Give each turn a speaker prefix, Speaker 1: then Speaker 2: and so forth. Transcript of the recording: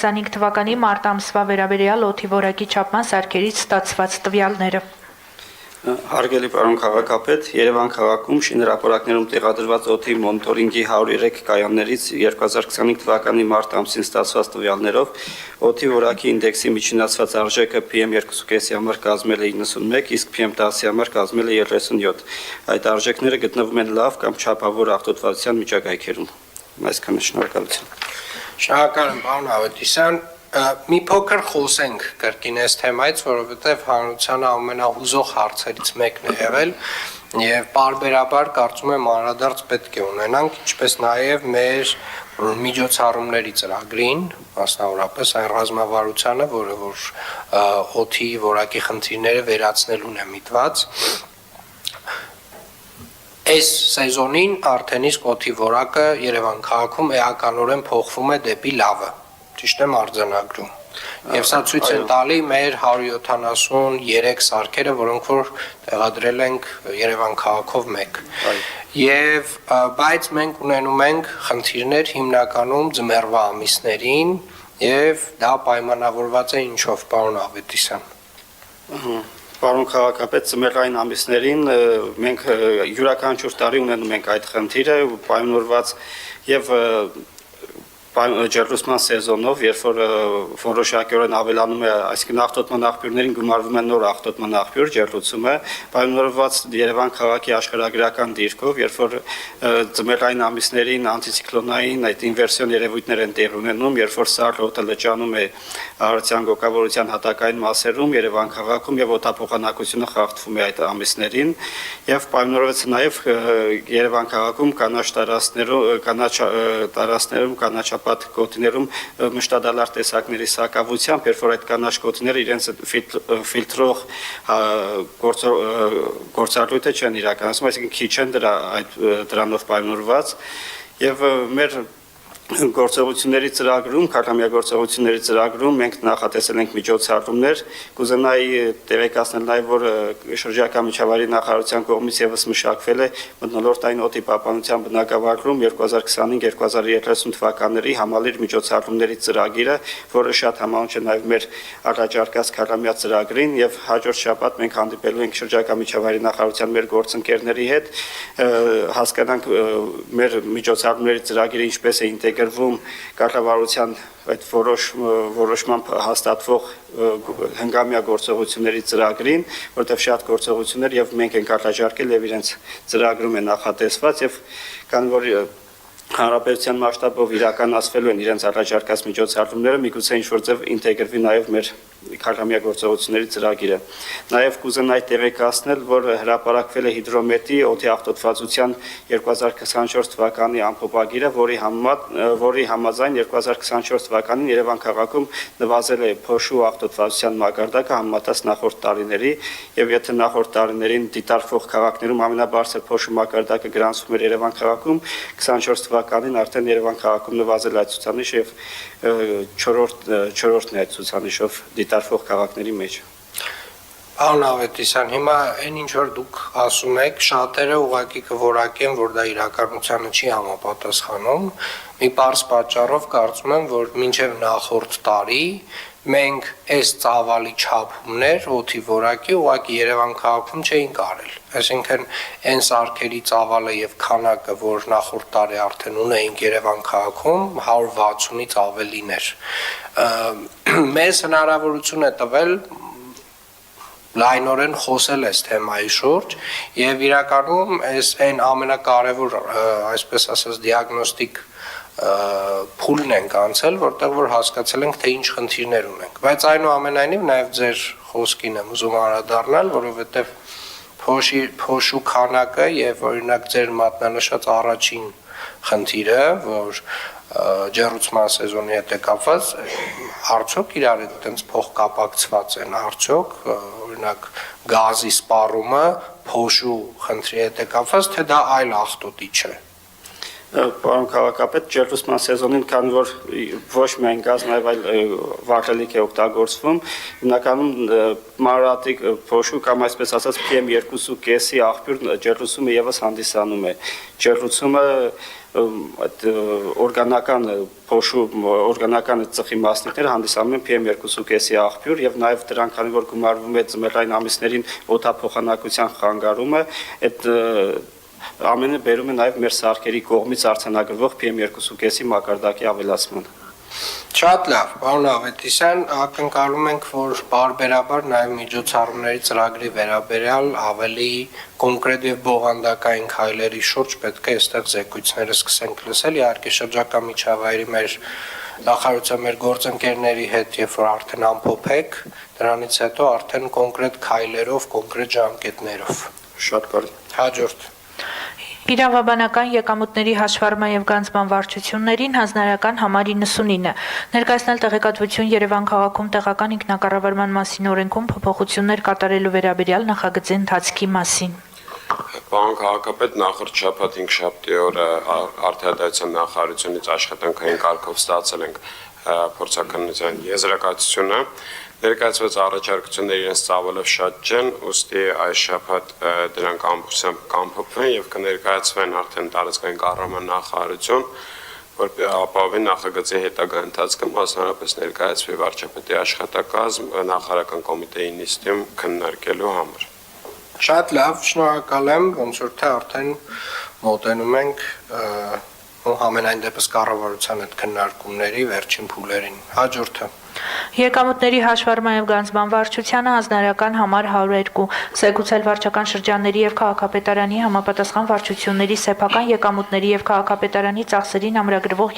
Speaker 1: 2025 թվականի մարտ ամսվա վերաբերյալ օդի որակի չափման սարքերից ստացված տվյալները։
Speaker 2: Հարգելի պարոն քաղաքապետ, Երևան քաղաքում շինհրապարակներում տեղադրված օդի մոնիտորինգի 103 կայաններից 2025 թվականի մարտ ամսին ստացված տվյալներով օդի որակի ինդեքսի միջինացված արժեքը PM2.5-ի համար կազմել է 91, իսկ PM10-ի համար կազմել է 37։ Այդ արժեքները գտնվում են լավ կամ չափավոր աղտոտվածության միջակայքերում։ Այսքանը, շնորհակալություն։
Speaker 3: Շնորհակալ եմ, պարոն Ավետիսյան, մի փոքր խոսենք կրկին այս թեմայից, որովհետև հանրությանը ամենահուզող հարցերից մեկն է եղել եւ պարբերաբար կարծում եմ անդրադարձ պետք է ունենանք, ինչպես նաեւ մեր միջոցառումների ծրագրին, մասնավորապես այն ռազմավարությանը, որը որ օդի որակի խնդիրները վերացնելուն է միտված։ Այս սեզոնին արդեն իսկ օդի որակը Երևան քաղաքում էականորեն փոխվում է դեպի լավը, ճիշտ եմ արձանագրում։ Եվ սա ցույց է տալի մեր 173 սարքերը, որոնք որ տեղադրել ենք Երևան քաղաքով մեկ։ Եվ բայց մենք ունենում ենք խնդիրներ հիմնականում ձմեռվա ամիսներին, եւ դա պայմանավորված է ինչով, պարոն Ավետիսյան։
Speaker 2: Պարոն քաղաքապետ, ձմեռային ամիսներին մենք յուրաքանչյուր տարի ունենում ենք այդ խնդիրը, պայմանավորված եւ ջեռուցման սեզոնով, երբ որ որոշակիորեն ավելանում է, այսինքն աղտոտման աղբյուրներին գումարվում է նոր աղտոտման աղբյուր, ջեռուցումը, պայմանավորված Երևան քաղաքի աշխարհագրական դիրքով, երբ որ ձմեռային ամիսներին անտիցիկլոնային այդ ինվերսիոն երևույթներ են տեղի ունենում, երբ որ սառը օդը լճանում է արարության գոգավորության հատակային մասերում, Երևան քաղաքում եւ օդափոխանակությունը խախտվում է այդ ամիսներին, եւ պայմանավորված նաեւ Երևան քաղաքում կանաչ տարածքներում կանաչապատ գոտիներում մշտադալար տեսակների սակավությամբ, երբ որ այդ կանաչ գոտիները իրենց ֆիլտրող գործառույթը չեն իրականացնում, այսինքն քիչ են դրանով պայմանավորված եւ մեր գործողությունների ծրագրում, քարտամյա գործողությունների ծրագրում մենք նախատեսել ենք միջոցառումներ, կուզենայի տեղեկացնել նաև, որ շրջակա միջավայրի նախարարության կողմից եւս մշակվել է մթնոլորտային օդի պահպանության բնագավառում 2025-2030 թվականների համալիր միջոցառումների ծրագիրը, որը շատ համահունչ է նաև մեր առաջարկած քարտամյա ծրագրին եւ հաջորդ շաբաթ մենք հանդիպելու ենք շրջակա միջավայրի նախարարության մեր գործընկերների հետ, հասկանանք մեր միջոցառումների ծրագիրը ինչպես է ինտեգրվում կառավարության այդ որոշմամբ հաստատվող հնգամյա գործողությունների ծրագրին, որտեղ շատ գործողություններ եւ մենք ենք արտադրել եւ իրենց ծրագրում է նախատեսված եւ կան որ հանրապետության մասշտաբով իրականացվելու են իրենց առաջարկած միջոցառումները, միգուցե ինչ-որ ձև ինտեգրվի նաև մեր քարտամյա գործողությունների ծրագիրը։ Նաև կուզենայի տեղեկացնել, որ հրապարակվել է հիդրոմետրի օդի աղտոտվածության 2024 թվականի ամփոփագիրը, որի համաձայն 2024 թվականին Երևան քաղաքում նվազել է փոշու աղտոտվածության մակարդակը համեմատած նախորդ տարիների, եւ եթե նախորդ տարիներին դիտարկվող քաղաքներում ամենաբարձր փոշու մակարդակը գրանցվում էր Երևան քաղաքում, 24 թվականին արդեն Երևան քաղաքում նվազել այդ ցուցանիշը եւ չորրորդն է այդ ցուցանիշով դիտարկվող քաղաքների մեջ։
Speaker 3: Պարոն Ավետիսյան, հիմա այն ինչ որ դուք ասում եք, շատերը ուղղակի կորակեն, որ դա իրականությանը չի համապատասխանում։ Մի պարզ պատճառով կարծում եմ, որ մինչև նախորդ տարի մենք այս ծավալի չափումներ օդի որակի ուղղակի Երևան քաղաքում չէինք արել։ Այսինքն այն սարքերի ծավալը եւ քանակը, որ նախորդ տարի արդեն ունեինք Երևան քաղաքում, 160-ից ավելին էր։ Մեզ հնարավորություն է տվել լայնորեն խոսել այս թեմայի շուրջ եւ իրականում այն ամենակարևոր, այսպես ասած, դիագնոստիկ փուլն ենք անցել, որտեղ որ հասկացել ենք, թե ինչ խնդիրներ ունենք։ Բայց այնուամենայնիվ նաև ձեր խոսքին եմ ուզում անդրադառնալ, որովհետև փոշու քանակը եւ օրինակ ձեր մատնանշած առաջին խնդիրը, որ ջեռուցման սեզոնի հետ է կապված, արդյոք իրար հետ այդպես փոխկապակցված են, արդյոք օրինակ գազի սպառումը փոշու խնդրի հետ է կապված, թե դա այլ աղտոտիչ է։
Speaker 2: Պարոն քաղաքապետ, ջեռուցման սեզոնին, քանի որ ոչ միայն գազ, նաև այլ վառելիք է օգտագործվում, հիմնականում մանրատիկ փոշու կամ այսպես ասած PM2.5-ի աղբյուր ջեռուցումը եւս հանդիսանում է։ Ջեռուցումը այդ օրգանական փոշու օրգանական ծխի մասնիկները հանդիսանում են PM2.5-ի աղբյուր եւ նաեւ դրանք քանի որ գումարվում է ձմեռային ամիսներին օդափոխանակության խանգարումը, այդ ամենը բերում է նաեւ մեր սարքերի կողմից արձանագրվող PM2.5-ի մակարդակի ավելացմանը։
Speaker 3: Շատ լավ, պարոն Ավետիսյան, ակնկալում ենք, որ բարբերաբար նաև միջոցառումների ծրագրի վերաբերյալ ավելի կոնկրետ եւ բովանդակային քայլերի շուրջ պետք է այստեղ զեկույցները սկսենք լսել, իհարկե շրջակա միջավայրի մեր նախարարության մեր գործընկերների հետ, երբ որ արդեն ամփոփեք, դրանից հետո արդեն կոնկրետ քայլերով, կոնկրետ ժամկետներով։
Speaker 2: Շատ բարի։
Speaker 3: Հաջորդ
Speaker 1: Իրավաբանական եկամուտների հաշվառման եւ գանձման վարչություններին հանձնարարական համար 99 ներկայացնել տեղեկատվություն Երևան քաղաքում տեղական ինքնակառավարման մասին օրենքում փոփոխություններ կատարելու վերաբերյալ նախագծի ընթացքի մասին։
Speaker 4: Պարոն քաղաքապետ, նախորդ շաբաթ 5-շաբթի օրը Արտադրության նախարարությունից աշխատանքային կարգով ստացել ենք փորձականության եզրակացությունը։ Ներկայացված առաջարկությունները իրենց ծավալով շատ չեն, ուստի այս շաբաթ դրանք ամբողջությամբ կամփոփվեն եւ կներկայացվեն արդեն տարածքային կառավարման նախարարություն, որ ապահովի նախագծի հետագա ընթացքը, մասնավորապես ներկայացվի վարչապետի աշխատակազմ նախարարական կոմիտեի նիստում քննարկելու համար։
Speaker 3: Շատ լավ, շնորհակալ եմ, ոնց որ թե արդեն մոտենում ենք համենայն դեպս կառավարության այդ քննարկումների վերջին փուլերին։ Հաջորդը
Speaker 1: Եկամուտների հաշվառման եւ գանձման վարչությանը հանձնարարական համար 102 զեկուցել վարչական շրջանների եւ քաղաքապետարանի համապատասխան վարչությունների սեփական եկամուտների եւ քաղաքապետարանի ծախսերին ամրագրվող